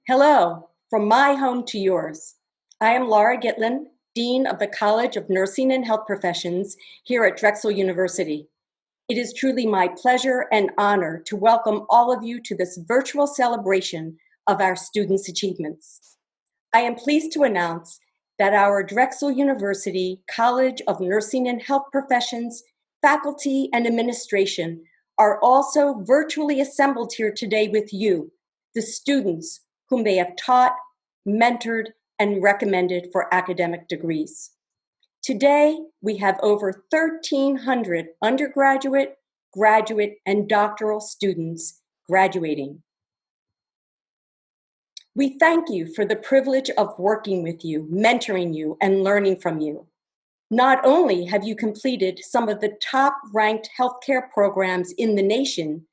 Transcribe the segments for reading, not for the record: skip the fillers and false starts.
Hello, from my home to yours. I am Laura Gitlin, Dean of the College of Nursing and Health Professions here at Drexel University. It is truly my pleasure and honor to welcome all of you to this virtual celebration of our students' achievements. I am pleased to announce that our Drexel University College of Nursing and Health Professions faculty and administration are also virtually assembled here today with you, the students whom they have taught, mentored, and recommended for academic degrees. Today, we have over 1,300 undergraduate, graduate, and doctoral students graduating. We thank you for the privilege of working with you, mentoring you, and learning from you. Not only have you completed some of the top-ranked healthcare programs in the nation,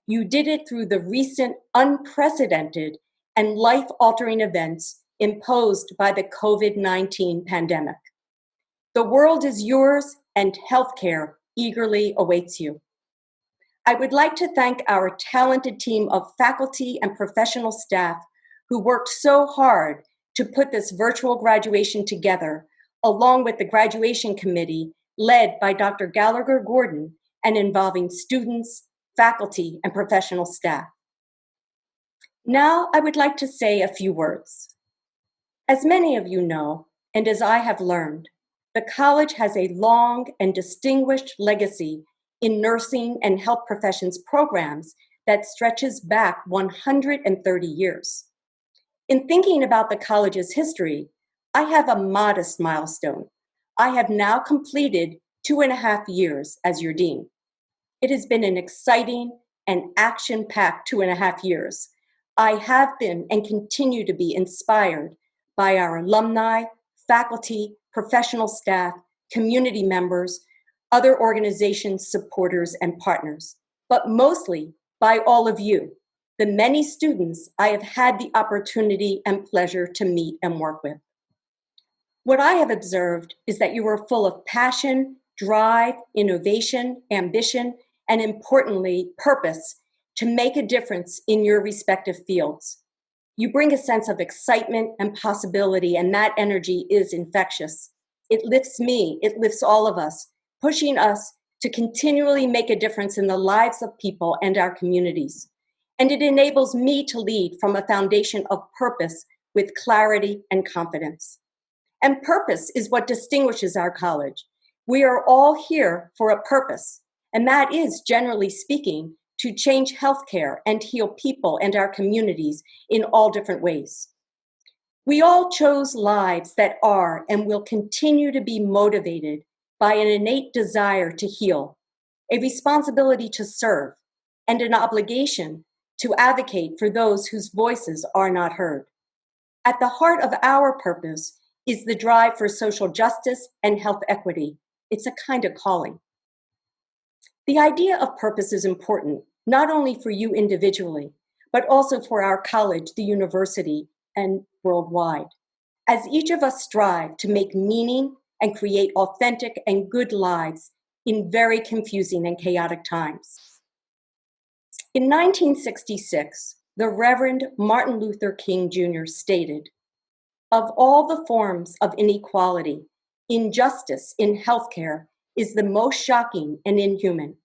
you did it through the recent unprecedented and life-altering events imposed by the COVID-19 pandemic. The world is yours, and healthcare eagerly awaits you. I would like to thank our talented team of faculty and professional staff who worked so hard to put this virtual graduation together, along with the graduation committee led by Dr. Gallagher Gordon and involving students, faculty, and professional staff. Now, I would like to say a few words. As many of you know, and as I have learned, the college has a long and distinguished legacy in nursing and health professions programs that stretches back 130 years. In thinking about the college's history, I have a modest milestone. I have now completed 2.5 years as your dean. It has been an exciting and action-packed 2.5 years. I have been and continue to be inspired by our alumni, faculty, professional staff, community members, other organizations, supporters, and partners, but mostly by all of you, the many students I have had the opportunity and pleasure to meet and work with. What I have observed is that you are full of passion, drive, innovation, ambition, and importantly, purpose to make a difference in your respective fields. You bring a sense of excitement and possibility, and that energy is infectious. It lifts me, it lifts all of us, pushing us to continually make a difference in the lives of people and our communities. And it enables me to lead from a foundation of purpose with clarity and confidence. And purpose is what distinguishes our college. We are all here for a purpose, and that is, generally speaking, to change healthcare and heal people and our communities in all different ways. We all chose lives that are and will continue to be motivated by an innate desire to heal, a responsibility to serve, and an obligation to advocate for those whose voices are not heard. At the heart of our purpose is the drive for social justice and health equity. It's a kind of calling. The idea of purpose is important, not only for you individually, but also for our college, the university, and worldwide, as each of us strive to make meaning and create authentic and good lives in very confusing and chaotic times. In 1966, the Reverend Martin Luther King Jr. stated, "Of all the forms of inequality, injustice in healthcare is the most shocking and inhuman."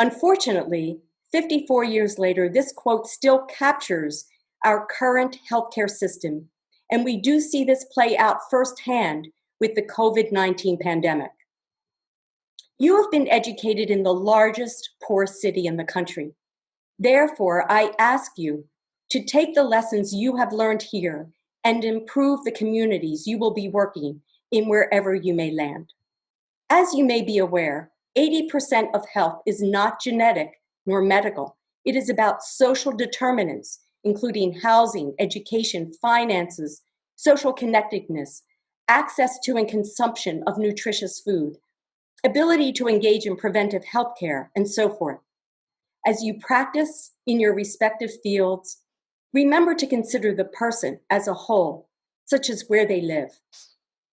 Unfortunately, 54 years later, this quote still captures our current healthcare system, and we do see this play out firsthand with the COVID-19 pandemic. You have been educated in the largest poor city in the country. Therefore, I ask you to take the lessons you have learned here and improve the communities you will be working in wherever you may land. As you may be aware, 80% of health is not genetic nor medical. It is about social determinants, including housing, education, finances, social connectedness, access to and consumption of nutritious food, ability to engage in preventive health care, and so forth. As you practice in your respective fields, remember to consider the person as a whole, such as where they live.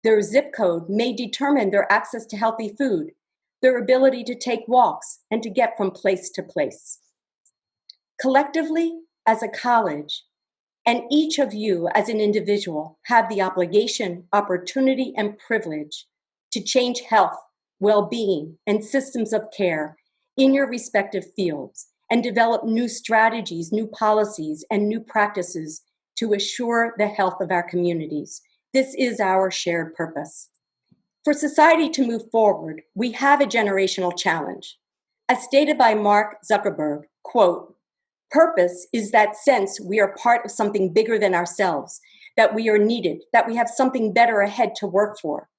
Their zip code may determine their access to healthy food, their ability to take walks, and to get from place to place. Collectively, as a college, And each of you as an individual have the obligation, opportunity, and privilege to change health, well-being, and systems of care in your respective fields and develop new strategies, new policies, and new practices to assure the health of our communities. This is our shared purpose. For society to move forward, we have a generational challenge. As stated by Mark Zuckerberg, quote, "Purpose is that sense we are part of something bigger than ourselves, that we are needed, that we have something better ahead to work for.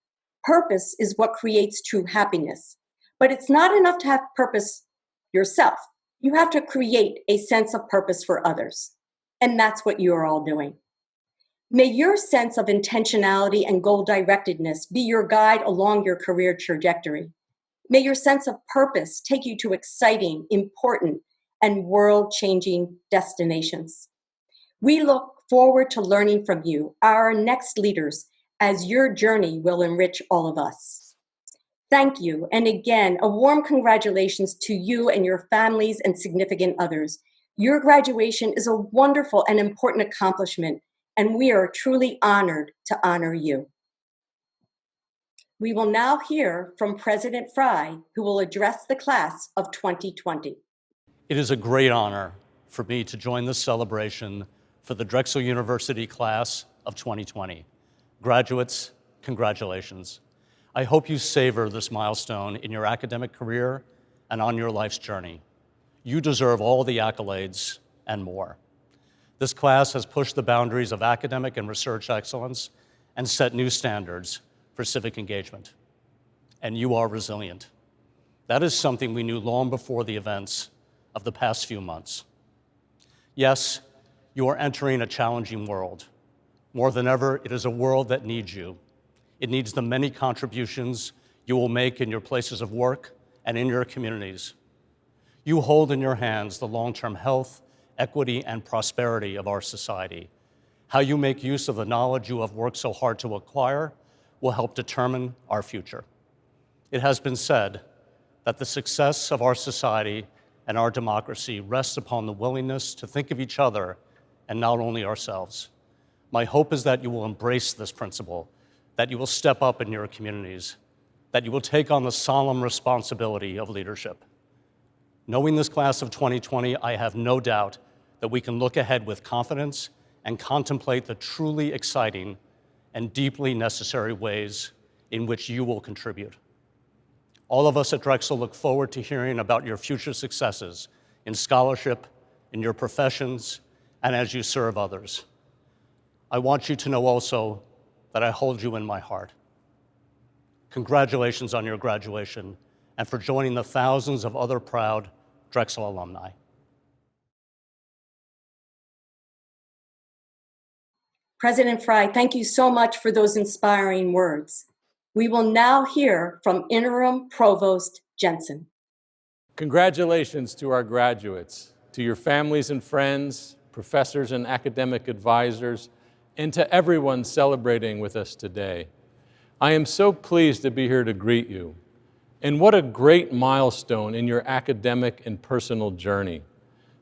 Purpose is what creates true happiness. But it's not enough to have purpose yourself. You have to create a sense of purpose for others. And that's what you are all doing. May your sense of intentionality and goal-directedness be your guide along your career trajectory. May your sense of purpose take you to exciting, important, and world-changing destinations. We look forward to learning from you, our next leaders, as your journey will enrich all of us. Thank you, and again, a warm congratulations to you and your families and significant others. Your graduation is a wonderful and important accomplishment, and we are truly honored to honor you. We will now hear from President Fry, who will address the class of 2020. It is a great honor for me to join this celebration for the Drexel University class of 2020. Graduates, congratulations. I hope you savor this milestone in your academic career and on your life's journey. You deserve all the accolades and more. This class has pushed the boundaries of academic and research excellence and set new standards for civic engagement. And you are resilient. That is something we knew long before the events of the past few months. Yes, you are entering a challenging world. More than ever, it is a world that needs you. It needs the many contributions you will make in your places of work and in your communities. You hold in your hands the long-term health, equity, and prosperity of our society. How you make use of the knowledge you have worked so hard to acquire will help determine our future. It has been said that the success of our society and our democracy rests upon the willingness to think of each other and not only ourselves. My hope is that you will embrace this principle, that you will step up in your communities, that you will take on the solemn responsibility of leadership. Knowing this class of 2020, I have no doubt that we can look ahead with confidence and contemplate the truly exciting and deeply necessary ways in which you will contribute. All of us at Drexel look forward to hearing about your future successes in scholarship, in your professions, and as you serve others. I want you to know also that I hold you in my heart. Congratulations on your graduation and for joining the thousands of other proud Drexel alumni. President Fry, thank you so much for those inspiring words. We will now hear from Interim Provost Jensen. Congratulations to our graduates, to your families and friends, professors and academic advisors, and to everyone celebrating with us today. I am so pleased to be here to greet you. And what a great milestone in your academic and personal journey.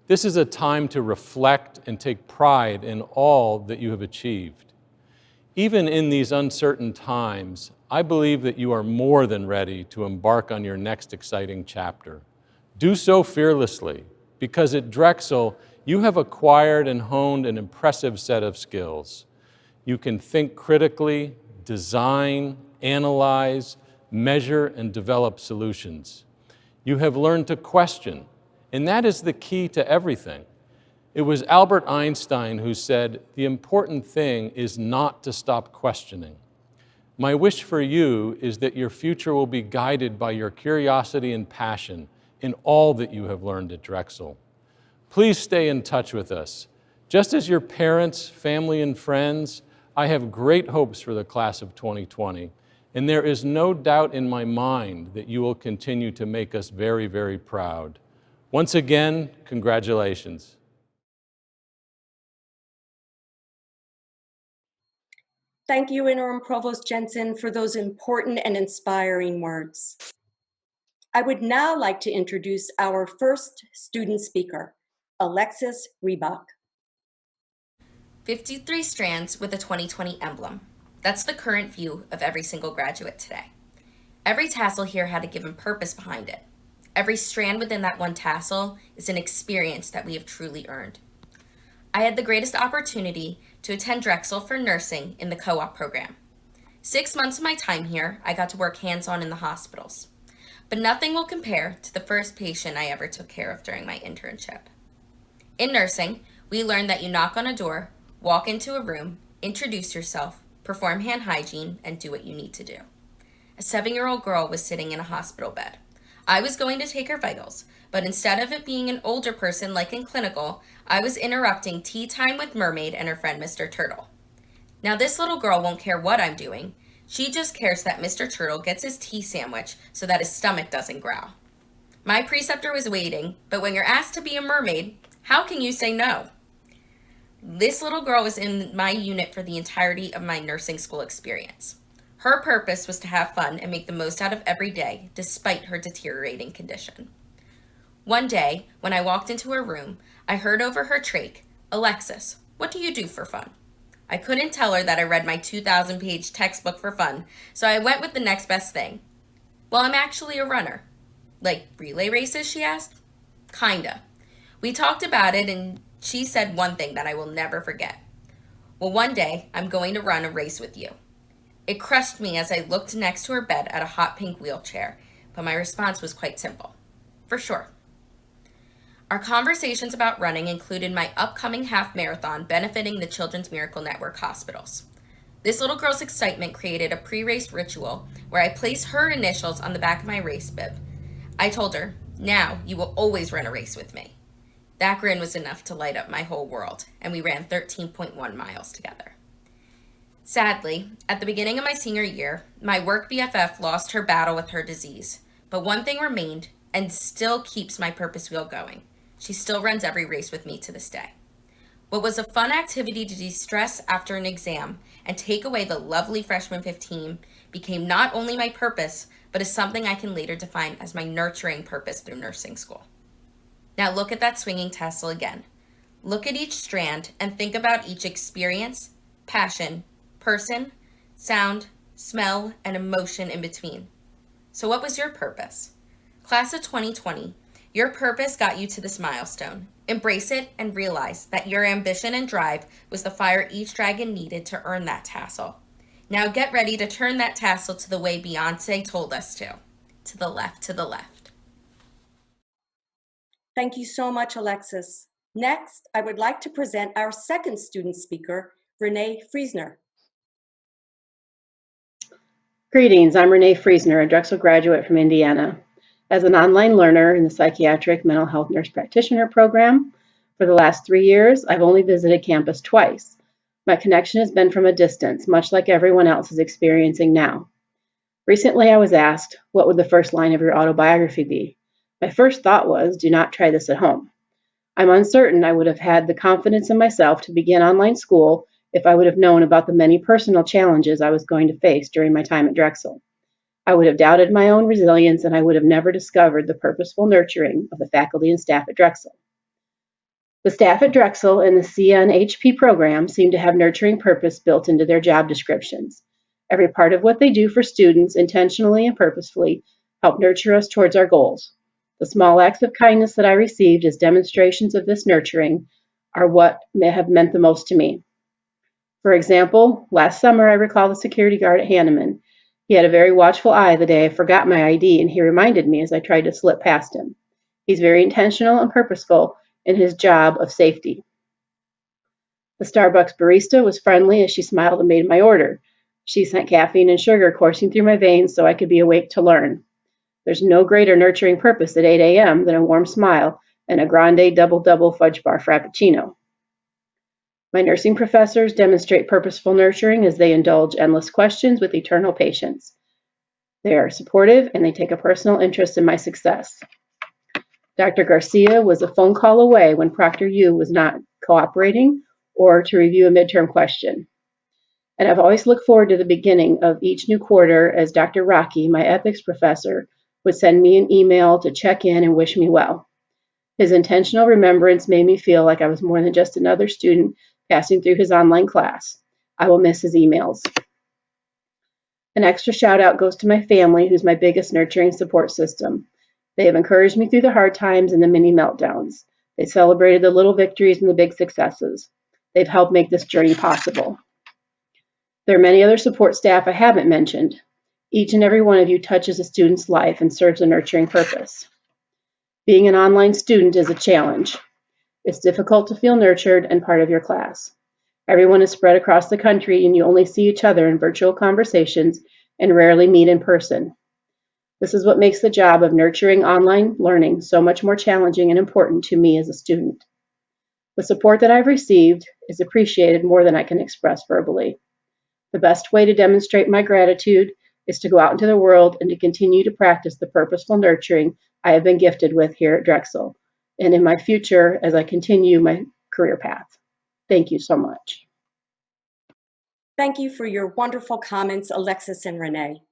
This is a time to reflect and take pride in all that you have achieved. Even in these uncertain times, I believe that you are more than ready to embark on your next exciting chapter. Do so fearlessly, because at Drexel, you have acquired and honed an impressive set of skills. You can think critically, design, analyze, measure, and develop solutions. You have learned to question, and that is the key to everything. It was Albert Einstein who said, "The important thing is not to stop questioning." My wish for you is that your future will be guided by your curiosity and passion in all that you have learned at Drexel. Please stay in touch with us. Just as your parents, family, and friends, I have great hopes for the class of 2020, and there is no doubt in my mind that you will continue to make us very, very proud. Once again, congratulations. Thank you, Interim Provost Jensen, for those important and inspiring words. I would now like to introduce our first student speaker, Alexis Reebok. 53 strands with a 2020 emblem. That's the current view of every single graduate today. Every tassel here had a given purpose behind it. Every strand within that one tassel is an experience that we have truly earned. I had the greatest opportunity to attend Drexel for nursing in the co-op program. 6 months of my time here, I got to work hands-on in the hospitals. But nothing will compare to the first patient I ever took care of during my internship. In nursing, we learned that you knock on a door, walk into a room, introduce yourself, perform hand hygiene, and do what you need to do. A 7-year-old girl was sitting in a hospital bed. I was going to take her vitals, but instead of it being an older person like in clinical, I was interrupting tea time with Mermaid and her friend Mr. Turtle. Now this little girl won't care what I'm doing. She just cares that Mr. Turtle gets his tea sandwich so that his stomach doesn't growl. My preceptor was waiting, but when you're asked to be a mermaid, how can you say no? This little girl was in my unit for the entirety of my nursing school experience. Her purpose was to have fun and make the most out of every day, despite her deteriorating condition. One day, when I walked into her room, I heard over her trach, "Alexis, what do you do for fun?" I couldn't tell her that I read my 2,000-page textbook for fun, so I went with the next best thing. "Well, I'm actually a runner." "Like relay races?" she asked. "Kinda." We talked about it, and she said one thing that I will never forget. "Well, one day, I'm going to run a race with you." It crushed me as I looked next to her bed at a hot pink wheelchair, but my response was quite simple. "For sure." Our conversations about running included my upcoming half marathon benefiting the Children's Miracle Network hospitals. This little girl's excitement created a pre-race ritual where I placed her initials on the back of my race bib. I told her, "Now you will always run a race with me." That grin was enough to light up my whole world, and we ran 13.1 miles together. Sadly, at the beginning of my senior year, my work BFF lost her battle with her disease, but one thing remained and still keeps my purpose wheel going. She still runs every race with me to this day. What was a fun activity to de-stress after an exam and take away the lovely freshman 15 became not only my purpose, but is something I can later define as my nurturing purpose through nursing school. Now look at that swinging tassel again. Look at each strand and think about each experience, passion, person, sound, smell, and emotion in between. So what was your purpose? Class of 2020, your purpose got you to this milestone. Embrace it and realize that your ambition and drive was the fire each dragon needed to earn that tassel. Now get ready to turn that tassel to the way Beyonce told us to the left, to the left. Thank you so much, Alexis. Next, I would like to present our second student speaker, Renee Friesner. Greetings, I'm Renee Friesner, a Drexel graduate from Indiana. As an online learner in the Psychiatric Mental Health Nurse Practitioner program, for the last 3 years, I've only visited campus twice. My connection has been from a distance, much like everyone else is experiencing now. Recently, I was asked, what would the first line of your autobiography be? My first thought was, do not try this at home. I'm uncertain I would have had the confidence in myself to begin online school if I would have known about the many personal challenges I was going to face during my time at Drexel. I would have doubted my own resilience, and I would have never discovered the purposeful nurturing of the faculty and staff at Drexel. The staff at Drexel and the CNHP program seem to have nurturing purpose built into their job descriptions. Every part of what they do for students, intentionally and purposefully, help nurture us towards our goals. The small acts of kindness that I received as demonstrations of this nurturing are what may have meant the most to me. For example, last summer I recall the security guard at Hanneman. He had a very watchful eye the day I forgot my ID, and he reminded me as I tried to slip past him. He's very intentional and purposeful in his job of safety. The Starbucks barista was friendly as she smiled and made my order. She sent caffeine and sugar coursing through my veins so I could be awake to learn. There's no greater nurturing purpose at 8 a.m. than a warm smile and a grande double-double fudge bar frappuccino. My nursing professors demonstrate purposeful nurturing as they indulge endless questions with eternal patience. They are supportive and they take a personal interest in my success. Dr. Garcia was a phone call away when Proctor Yu was not cooperating or to review a midterm question. And I've always looked forward to the beginning of each new quarter as Dr. Rocky, my ethics professor, would send me an email to check in and wish me well. His intentional remembrance made me feel like I was more than just another student passing through his online class. I will miss his emails. An extra shout out goes to my family, who's my biggest nurturing support system. They have encouraged me through the hard times and the mini meltdowns. They celebrated the little victories and the big successes. They've helped make this journey possible. There are many other support staff I haven't mentioned. Each and every one of you touches a student's life and serves a nurturing purpose. Being an online student is a challenge. It's difficult to feel nurtured and part of your class. Everyone is spread across the country and you only see each other in virtual conversations and rarely meet in person. This is what makes the job of nurturing online learning so much more challenging and important to me as a student. The support that I've received is appreciated more than I can express verbally. The best way to demonstrate my gratitude is to go out into the world and to continue to practice the purposeful nurturing I have been gifted with here at Drexel and in my future as I continue my career path. Thank you so much. Thank you for your wonderful comments, Alexis and Renee.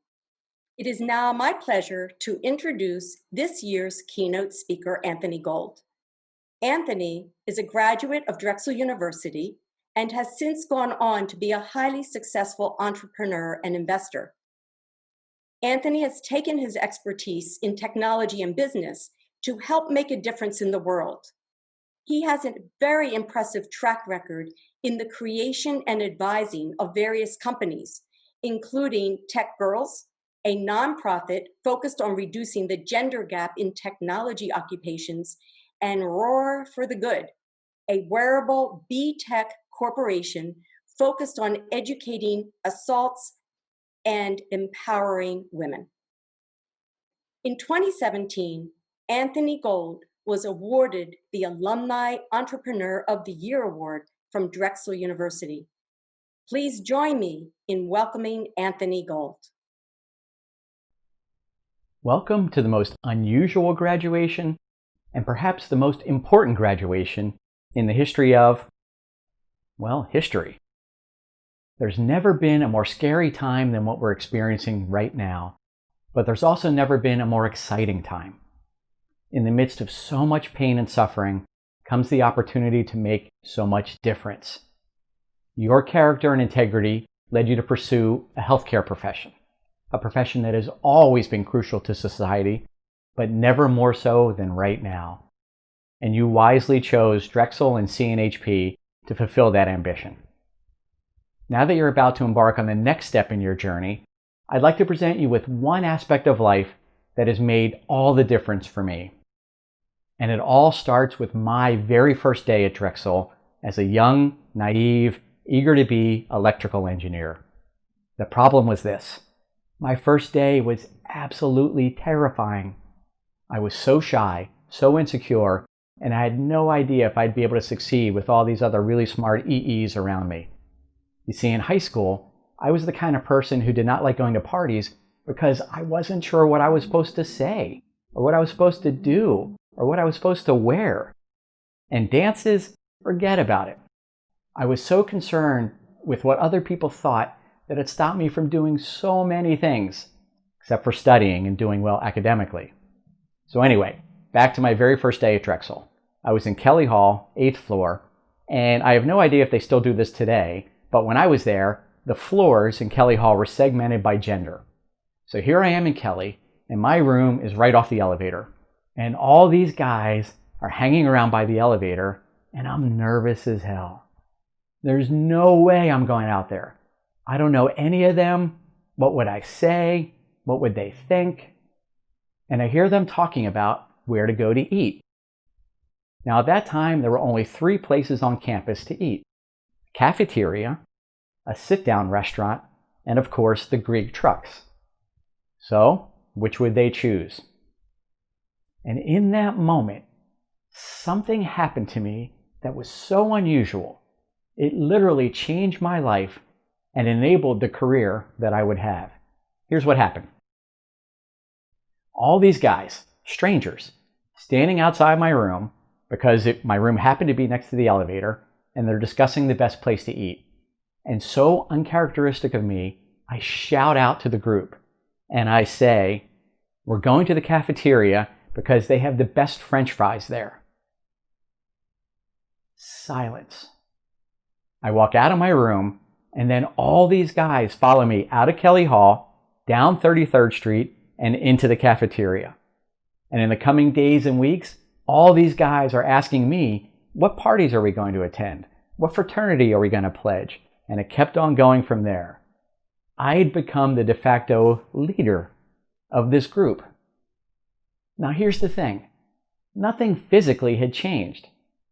It is now my pleasure to introduce this year's keynote speaker, Anthony Gold. Anthony is a graduate of Drexel University and has since gone on to be a highly successful entrepreneur and investor. Anthony has taken his expertise in technology and business to help make a difference in the world. He has a very impressive track record in the creation and advising of various companies, including Tech Girls, a nonprofit focused on reducing the gender gap in technology occupations, and Roar for the Good, a wearable B-Tech corporation focused on educating assaults and empowering women. In 2017, Anthony Gold was awarded the Alumni Entrepreneur of the Year Award from Drexel University. Please join me in welcoming Anthony Gold. Welcome to the most unusual graduation and perhaps the most important graduation in the history of, well, history. There's never been a more scary time than what we're experiencing right now, but there's also never been a more exciting time. In the midst of so much pain and suffering comes the opportunity to make so much difference. Your character and integrity led you to pursue a healthcare profession, a profession that has always been crucial to society, but never more so than right now. And you wisely chose Drexel and CNHP to fulfill that ambition. Now that you're about to embark on the next step in your journey, I'd like to present you with one aspect of life that has made all the difference for me. And it all starts with my very first day at Drexel as a young, naive, eager-to-be electrical engineer. The problem was this. My first day was absolutely terrifying. I was so shy, so insecure, and I had no idea if I'd be able to succeed with all these other really smart EEs around me. You see, in high school, I was the kind of person who did not like going to parties because I wasn't sure what I was supposed to say, or what I was supposed to do, or what I was supposed to wear. And dances, forget about it. I was so concerned with what other people thought that it stopped me from doing so many things, except for studying and doing well academically. So anyway, back to my very first day at Drexel. I was in Kelly Hall, 8th floor, and I have no idea if they still do this today, but when I was there, the floors in Kelly Hall were segmented by gender. So here I am in Kelly, and my room is right off the elevator. And all these guys are hanging around by the elevator, and I'm nervous as hell. There's no way I'm going out there. I don't know any of them. What would I say? What would they think? And I hear them talking about where to go to eat. Now at that time, there were only 3 places on campus to eat. A cafeteria, a sit-down restaurant, and of course the Greek trucks. So, which would they choose? And in that moment, something happened to me that was so unusual. It literally changed my life and enabled the career that I would have. Here's what happened. All these guys, strangers, standing outside my room because my room happened to be next to the elevator, and they're discussing the best place to eat. And so uncharacteristic of me, I shout out to the group and I say, "We're going to the cafeteria because they have the best French fries there." Silence. I walk out of my room, and then all these guys follow me out of Kelly Hall, down 33rd Street, and into the cafeteria. And in the coming days and weeks, all these guys are asking me, what parties are we going to attend? What fraternity are we going to pledge? And it kept on going from there. I had become the de facto leader of this group. Now here's the thing. Nothing physically had changed.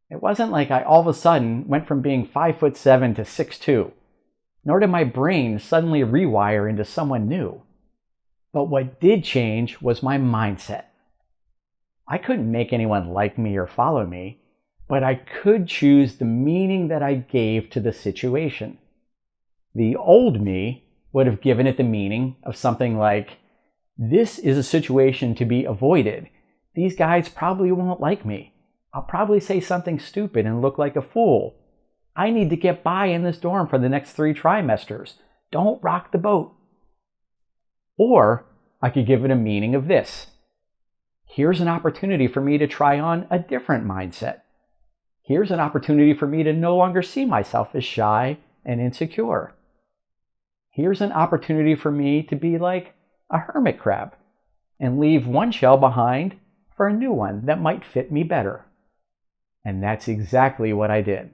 It wasn't like I all of a sudden went from being 5'7" to 6'2", nor did my brain suddenly rewire into someone new. But what did change was my mindset. I couldn't make anyone like me or follow me, but I could choose the meaning that I gave to the situation. The old me would have given it the meaning of something like, this is a situation to be avoided. These guys probably won't like me. I'll probably say something stupid and look like a fool. I need to get by in this dorm for the next 3 trimesters. Don't rock the boat. Or I could give it a meaning of this. Here's an opportunity for me to try on a different mindset. Here's an opportunity for me to no longer see myself as shy and insecure. Here's an opportunity for me to be like a hermit crab and leave one shell behind for a new one that might fit me better. And that's exactly what I did.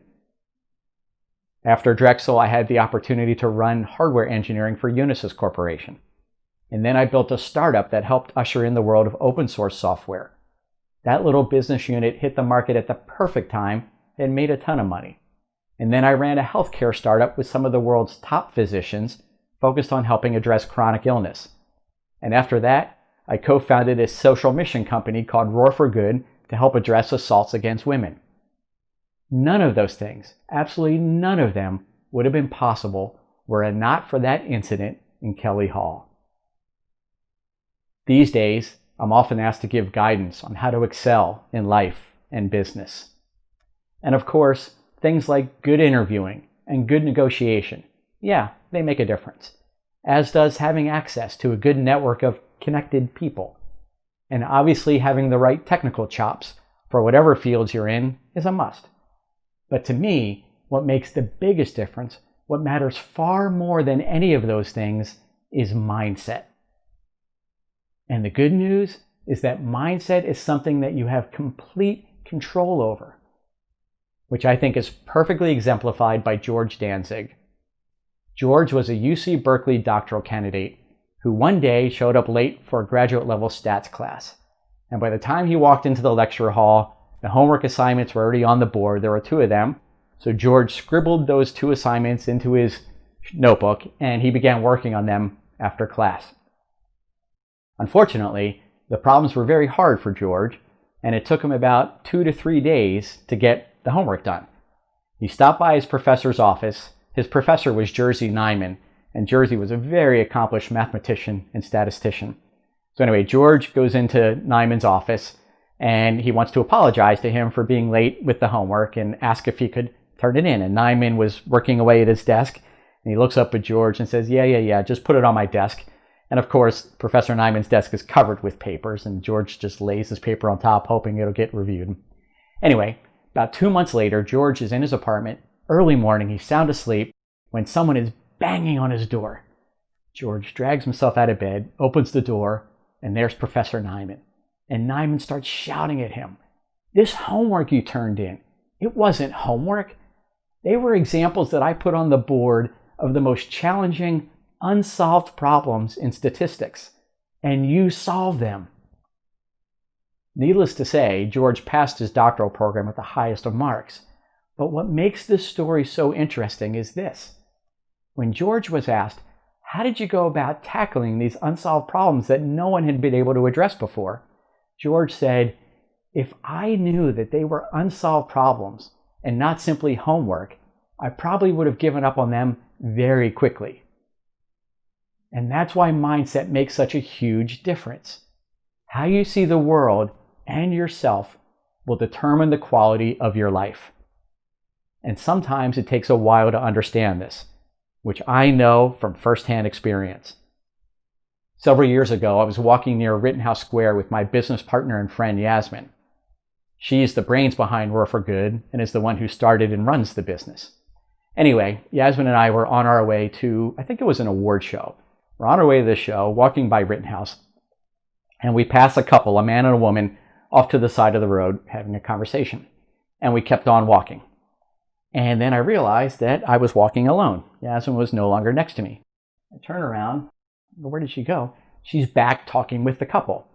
After Drexel, I had the opportunity to run hardware engineering for Unisys Corporation. And then I built a startup that helped usher in the world of open source software. That little business unit hit the market at the perfect time and made a ton of money. And then I ran a healthcare startup with some of the world's top physicians focused on helping address chronic illness. And after that, I co-founded a social mission company called Roar for Good to help address assaults against women. None of those things, absolutely none of them, would have been possible were it not for that incident in Kelly Hall. These days, I'm often asked to give guidance on how to excel in life and business. And of course, things like good interviewing and good negotiation, yeah, they make a difference, as does having access to a good network of connected people. And obviously having the right technical chops for whatever fields you're in is a must. But to me, what makes the biggest difference, what matters far more than any of those things, is mindset. And the good news is that mindset is something that you have complete control over, which I think is perfectly exemplified by George Danzig. George was a UC Berkeley doctoral candidate who one day showed up late for a graduate level stats class. And by the time he walked into the lecture hall, the homework assignments were already on the board. There were 2 of them. So George scribbled those 2 assignments into his notebook and he began working on them after class. Unfortunately, the problems were very hard for George, and it took him about 2 to 3 days to get the homework done. He stopped by his professor's office. His professor was Jerzy Neiman, and Jerzy was a very accomplished mathematician and statistician. So anyway, George goes into Neiman's office, and he wants to apologize to him for being late with the homework and ask if he could turn it in. And Neiman was working away at his desk, and he looks up at George and says, yeah, just put it on my desk. And of course, Professor Neiman's desk is covered with papers, and George just lays his paper on top, hoping it'll get reviewed. Anyway, about 2 months later, George is in his apartment. Early morning, he's sound asleep when someone is banging on his door. George drags himself out of bed, opens the door, and there's Professor Neiman. And Neiman starts shouting at him, "This homework you turned in, it wasn't homework. They were examples that I put on the board of the most challenging, unsolved problems in statistics, and you solved them." Needless to say, George passed his doctoral program with the highest of marks. But what makes this story so interesting is this. When George was asked, how did you go about tackling these unsolved problems that no one had been able to address before? George said, if I knew that they were unsolved problems and not simply homework, I probably would have given up on them very quickly. And that's why mindset makes such a huge difference. How you see the world and yourself will determine the quality of your life. And sometimes it takes a while to understand this, which I know from firsthand experience. Several years ago, I was walking near Rittenhouse Square with my business partner and friend Yasmin. She's the brains behind Roar for Good and is the one who started and runs the business. Anyway, Yasmin and I were on our way to, I think it was an award show. We're on our way to this show, walking by Rittenhouse, and we pass a couple, a man and a woman, off to the side of the road having a conversation. And we kept on walking. And then I realized that I was walking alone. Yasmin was no longer next to me. I turn around. Where did she go? She's back talking with the couple.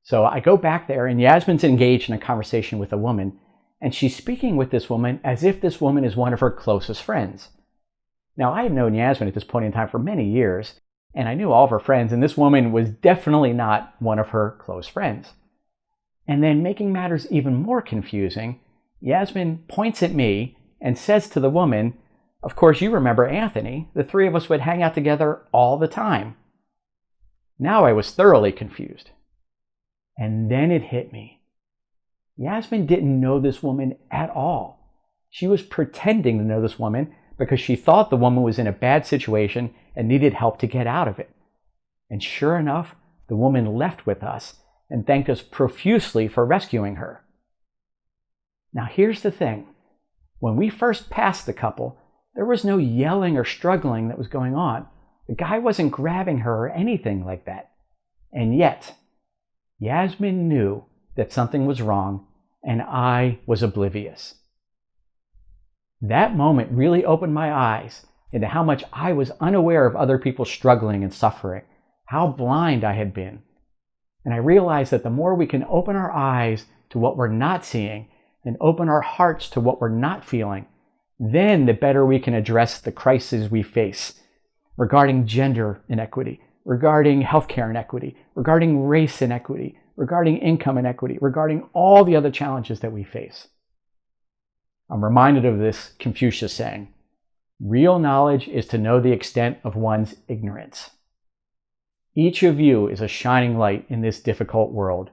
So I go back there, and Yasmin's engaged in a conversation with a woman, and she's speaking with this woman as if this woman is one of her closest friends. Now, I had known Yasmin at this point in time for many years, and I knew all of her friends, and this woman was definitely not one of her close friends. And then, making matters even more confusing, Yasmin points at me and says to the woman, "Of course, you remember Anthony. The three of us would hang out together all the time." Now I was thoroughly confused. And then it hit me. Yasmin didn't know this woman at all. She was pretending to know this woman because she thought the woman was in a bad situation and needed help to get out of it. And sure enough, the woman left with us and thanked us profusely for rescuing her. Now here's the thing. When we first passed the couple, there was no yelling or struggling that was going on. The guy wasn't grabbing her or anything like that. And yet, Yasmin knew that something was wrong, and I was oblivious. That moment really opened my eyes into how much I was unaware of other people struggling and suffering, how blind I had been. And I realized that the more we can open our eyes to what we're not seeing and open our hearts to what we're not feeling, then the better we can address the crises we face regarding gender inequity, regarding healthcare inequity, regarding race inequity, regarding income inequity, regarding all the other challenges that we face. I'm reminded of this Confucius saying, "Real knowledge is to know the extent of one's ignorance." Each of you is a shining light in this difficult world.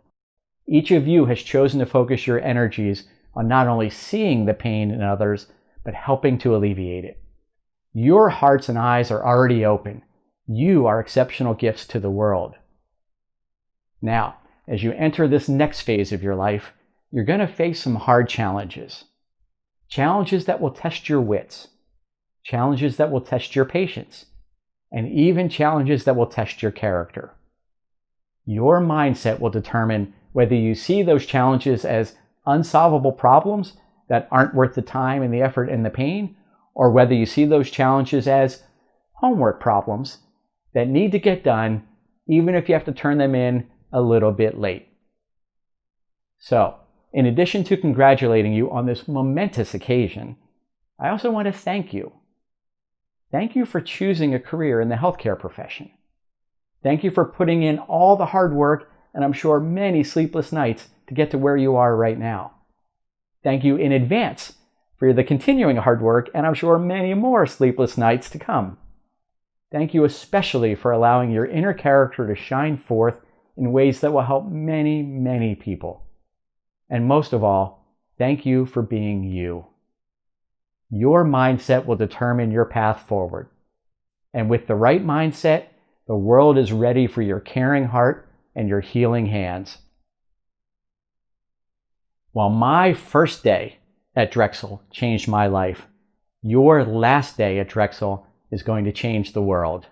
Each of you has chosen to focus your energies on not only seeing the pain in others, but helping to alleviate it. Your hearts and eyes are already open. You are exceptional gifts to the world. Now, as you enter this next phase of your life, you're going to face some hard challenges. Challenges that will test your wits. Challenges that will test your patience. And even challenges that will test your character. Your mindset will determine whether you see those challenges as unsolvable problems that aren't worth the time and the effort and the pain, or whether you see those challenges as homework problems that need to get done, even if you have to turn them in a little bit late. So, in addition to congratulating you on this momentous occasion, I also want to thank you. Thank you for choosing a career in the healthcare profession. Thank you for putting in all the hard work and I'm sure many sleepless nights to get to where you are right now. Thank you in advance for the continuing hard work and I'm sure many more sleepless nights to come. Thank you especially for allowing your inner character to shine forth in ways that will help many, many people. And most of all, thank you for being you. Your mindset will determine your path forward. And with the right mindset, the world is ready for your caring heart and your healing hands. While my first day at Drexel changed my life, your last day at Drexel is going to change the world.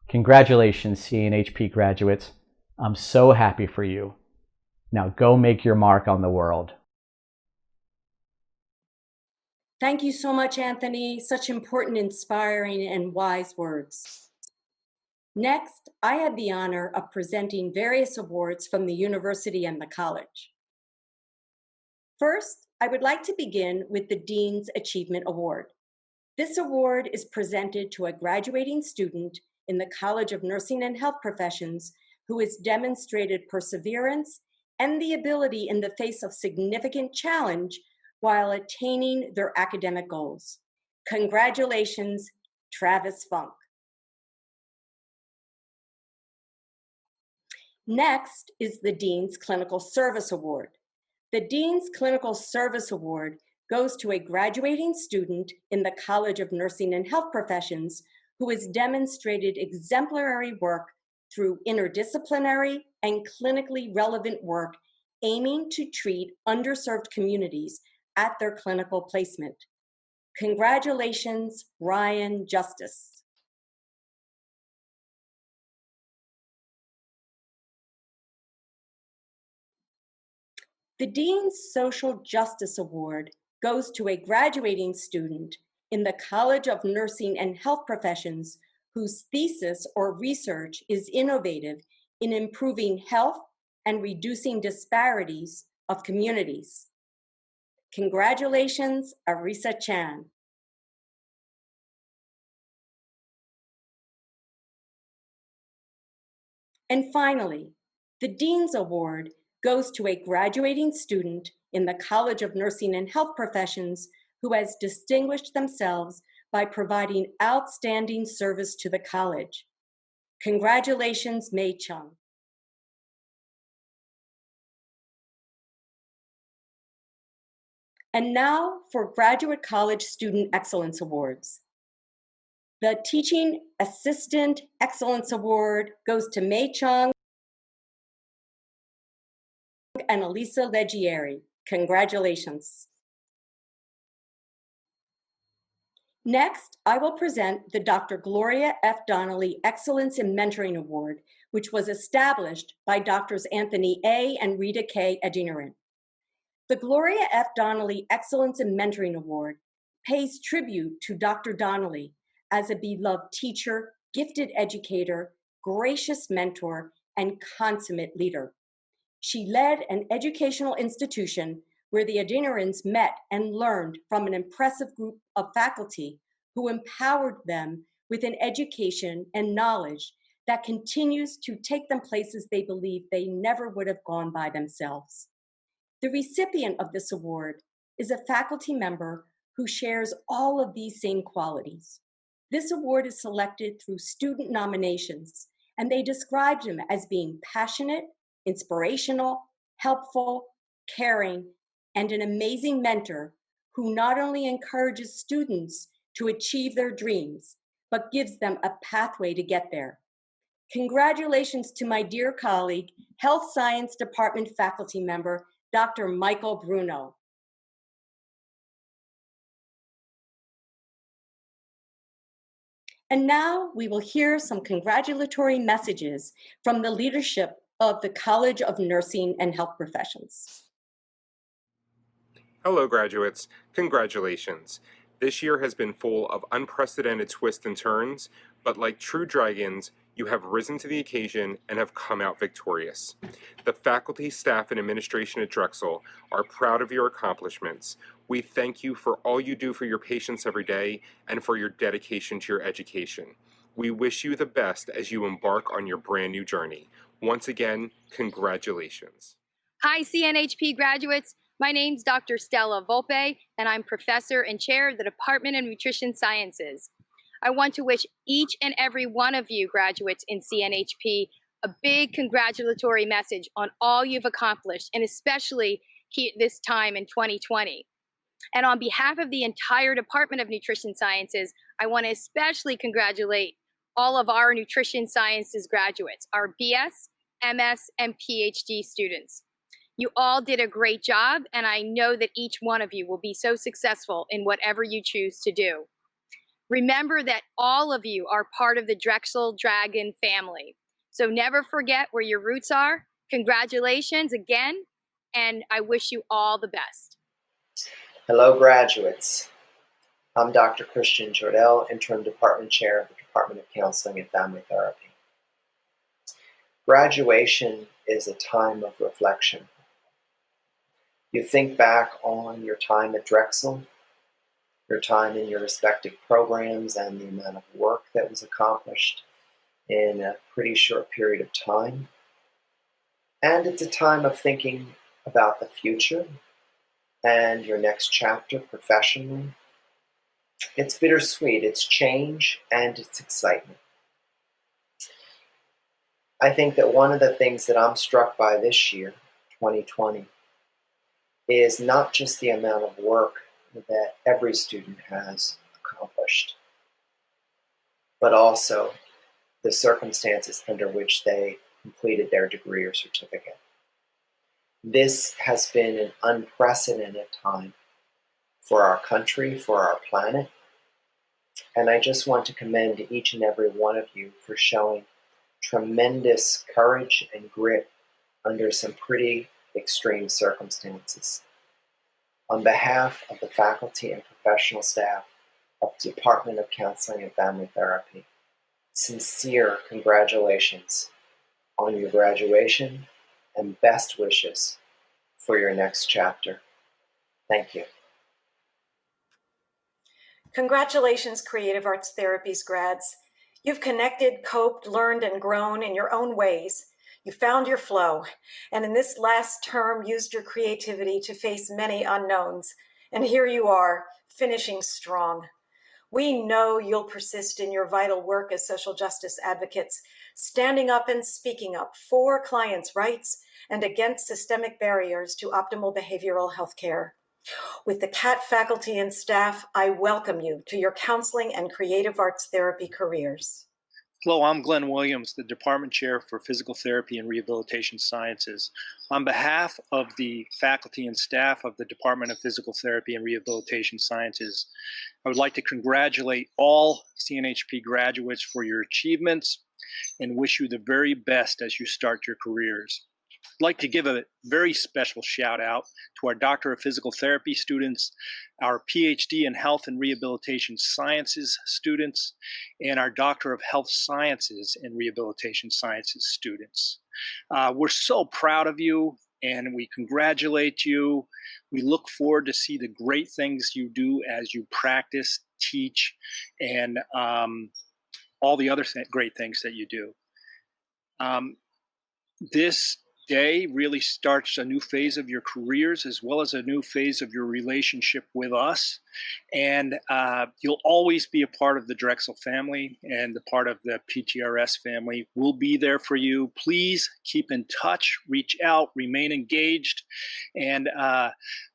Congratulations, CNHP graduates. I'm so happy for you. Now go make your mark on the world. Thank you so much, Anthony. Such important, inspiring, and wise words. Next, I had the honor of presenting various awards from the university and the college. First, I would like to begin with the Dean's Achievement Award. This award is presented to a graduating student in the College of Nursing and Health Professions who has demonstrated perseverance and the ability in the face of significant challenge while attaining their academic goals. Congratulations, Travis Funk. Next is the Dean's Clinical Service Award. The Dean's Clinical Service Award goes to a graduating student in the College of Nursing and Health Professions who has demonstrated exemplary work through interdisciplinary and clinically relevant work aiming to treat underserved communities at their clinical placement. Congratulations, Ryan Justice. The Dean's Social Justice Award goes to a graduating student in the College of Nursing and Health Professions whose thesis or research is innovative in improving health and reducing disparities of communities. Congratulations, Arisa Chan. And finally, the Dean's Award goes to a graduating student in the College of Nursing and Health Professions who has distinguished themselves by providing outstanding service to the college. Congratulations, Mei Chung. And now for Graduate College Student Excellence Awards. The Teaching Assistant Excellence Award goes to Mei Chung and Elisa Leggieri. Congratulations. Next, I will present the Dr. Gloria F. Donnelly Excellence in Mentoring Award, which was established by Drs. Anthony A. and Rita K. Adeniran. The Gloria F. Donnelly Excellence in Mentoring Award pays tribute to Dr. Donnelly as a beloved teacher, gifted educator, gracious mentor, and consummate leader. She led an educational institution where the Adenirans met and learned from an impressive group of faculty who empowered them with an education and knowledge that continues to take them places they believe they never would have gone by themselves. The recipient of this award is a faculty member who shares all of these same qualities. This award is selected through student nominations, and they described him as being passionate, inspirational, helpful, caring, and an amazing mentor who not only encourages students to achieve their dreams, but gives them a pathway to get there. Congratulations to my dear colleague, Health Science Department faculty member, Dr. Michael Bruno. And now we will hear some congratulatory messages from the leadership of the College of Nursing and Health Professions. Hello, graduates. Congratulations. This year has been full of unprecedented twists and turns, but like true dragons, you have risen to the occasion and have come out victorious. The faculty, staff, and administration at Drexel are proud of your accomplishments. We thank you for all you do for your patients every day and for your dedication to your education. We wish you the best as you embark on your brand new journey. Once again, congratulations. Hi, CNHP graduates. My name's Dr. Stella Volpe, and I'm professor and chair of the Department of Nutrition Sciences. I want to wish each and every one of you graduates in CNHP a big congratulatory message on all you've accomplished, and especially this time in 2020. And on behalf of the entire Department of Nutrition Sciences, I want to especially congratulate all of our nutrition sciences graduates, our BS, MS, and PhD students. You all did a great job, and I know that each one of you will be so successful in whatever you choose to do. Remember that all of you are part of the Drexel Dragon family. So never forget where your roots are. Congratulations again, and I wish you all the best. Hello, graduates. I'm Dr. Christian Jordell, Interim Department Chair of the Department of Counseling and Family Therapy. Graduation is a time of reflection. You think back on your time at Drexel, your time in your respective programs, and the amount of work that was accomplished in a pretty short period of time. And it's a time of thinking about the future and your next chapter professionally. It's bittersweet. It's change and it's excitement. I think that one of the things that I'm struck by this year, 2020, is not just the amount of work that every student has accomplished, but also the circumstances under which they completed their degree or certificate. This has been an unprecedented time for our country, for our planet. And I just want to commend each and every one of you for showing tremendous courage and grit under some pretty extreme circumstances. On behalf of the faculty and professional staff of the Department of Counseling and Family Therapy, sincere congratulations on your graduation and best wishes for your next chapter. Thank you. Congratulations, Creative Arts Therapies grads. You've connected, coped, learned, and grown in your own ways. You found your flow, and in this last term used your creativity to face many unknowns. And here you are, finishing strong. We know you'll persist in your vital work as social justice advocates, standing up and speaking up for clients' rights and against systemic barriers to optimal behavioral health care. With the CAT faculty and staff, I welcome you to your counseling and creative arts therapy careers. Hello, I'm Glenn Williams, the Department Chair for Physical Therapy and Rehabilitation Sciences. On behalf of the faculty and staff of the Department of Physical Therapy and Rehabilitation Sciences, I would like to congratulate all CNHP graduates for your achievements and wish you the very best as you start your careers. I'd like to give a very special shout out to our Doctor of Physical Therapy students, our PhD in Health and Rehabilitation Sciences students, and our Doctor of Health Sciences and Rehabilitation Sciences students. We're so proud of you and we congratulate you. We look forward to see the great things you do as you practice, teach, and all the other great things that you do. This day really starts a new phase of your careers as well as a new phase of your relationship with us. And you'll always be a part of the Drexel family and the part of the PTRS family. We'll be there for you. Please keep in touch, reach out, remain engaged. And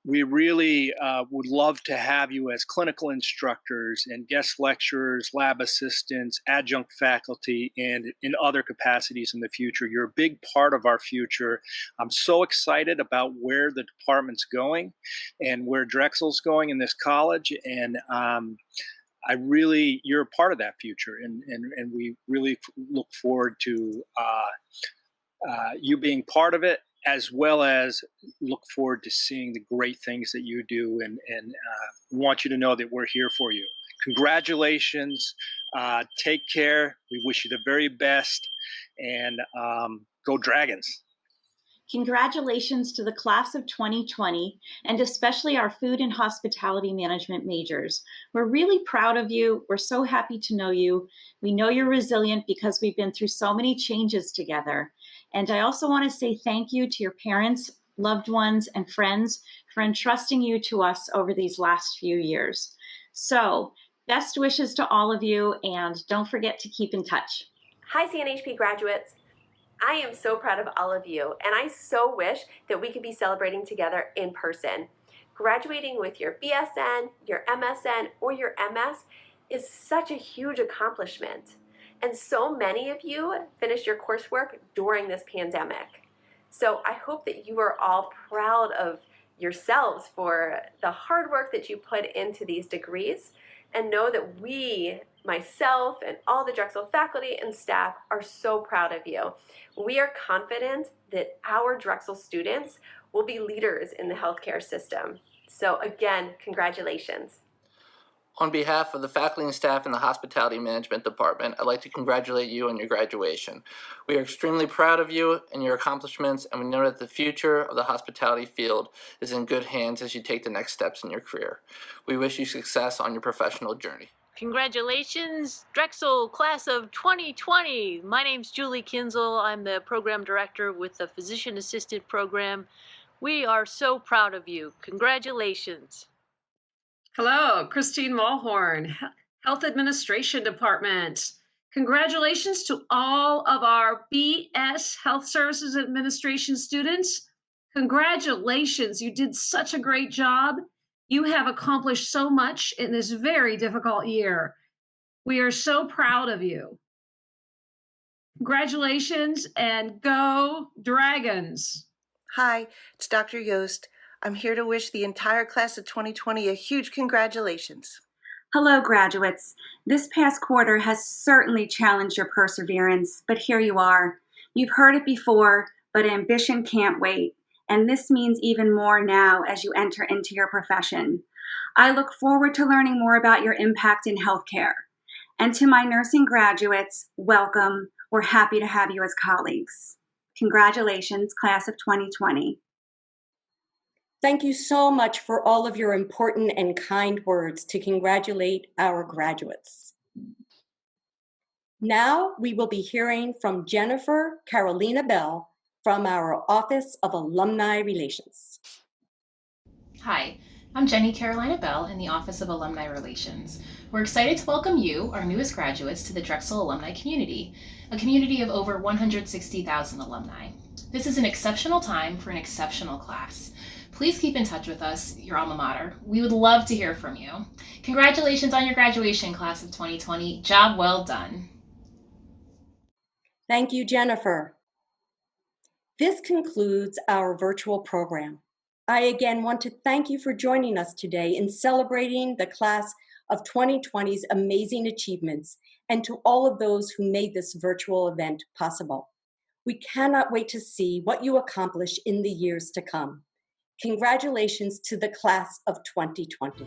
we really would love to have you as clinical instructors and guest lecturers, lab assistants, adjunct faculty, and in other capacities in the future. You're a big part of our future. I'm so excited about where the department's going and where Drexel's going in this college. And you're a part of that future. And we really look forward to you being part of it, as well as look forward to seeing the great things that you do, and want you to know that we're here for you. Congratulations. Take care. We wish you the very best, and go Dragons. Congratulations to the class of 2020, and especially our food and hospitality management majors. We're really proud of you. We're so happy to know you. We know you're resilient because we've been through so many changes together. And I also want to say thank you to your parents, loved ones, and friends for entrusting you to us over these last few years. So, best wishes to all of you, and don't forget to keep in touch. Hi, CNHP graduates. I am so proud of all of you, and I so wish that we could be celebrating together in person. Graduating with your BSN, your MSN, or your MS is such a huge accomplishment. And so many of you finished your coursework during this pandemic. So I hope that you are all proud of yourselves for the hard work that you put into these degrees, and know that we, myself, and all the Drexel faculty and staff are so proud of you. We are confident that our Drexel students will be leaders in the healthcare system. So again, congratulations. On behalf of the faculty and staff in the Hospitality Management Department, I'd like to congratulate you on your graduation. We are extremely proud of you and your accomplishments, and we know that the future of the hospitality field is in good hands as you take the next steps in your career. We wish you success on your professional journey. Congratulations, Drexel class of 2020. My name's Julie Kinzel. I'm the program director with the Physician Assistant Program. We are so proud of you. Congratulations. Hello, Christine Mulhorn, Health Administration Department. Congratulations to all of our BS Health Services Administration students. Congratulations, you did such a great job. You have accomplished so much in this very difficult year. We are so proud of you. Congratulations and go Dragons. Hi, it's Dr. Yost. I'm here to wish the entire class of 2020 a huge congratulations. Hello, graduates. This past quarter has certainly challenged your perseverance, but here you are. You've heard it before, but ambition can't wait. And this means even more now as you enter into your profession. I look forward to learning more about your impact in healthcare. And to my nursing graduates, welcome. We're happy to have you as colleagues. Congratulations, class of 2020. Thank you so much for all of your important and kind words to congratulate our graduates. Now we will be hearing from Jennifer Carolina Bell from our Office of Alumni Relations. Hi, I'm Jenny Carolina Bell in the Office of Alumni Relations. We're excited to welcome you, our newest graduates, to the Drexel alumni community, a community of over 160,000 alumni. This is an exceptional time for an exceptional class. Please keep in touch with us, your alma mater. We would love to hear from you. Congratulations on your graduation, class of 2020. Job well done. Thank you, Jennifer. This concludes our virtual program. I again want to thank you for joining us today in celebrating the class of 2020's amazing achievements and to all of those who made this virtual event possible. We cannot wait to see what you accomplish in the years to come. Congratulations to the class of 2020.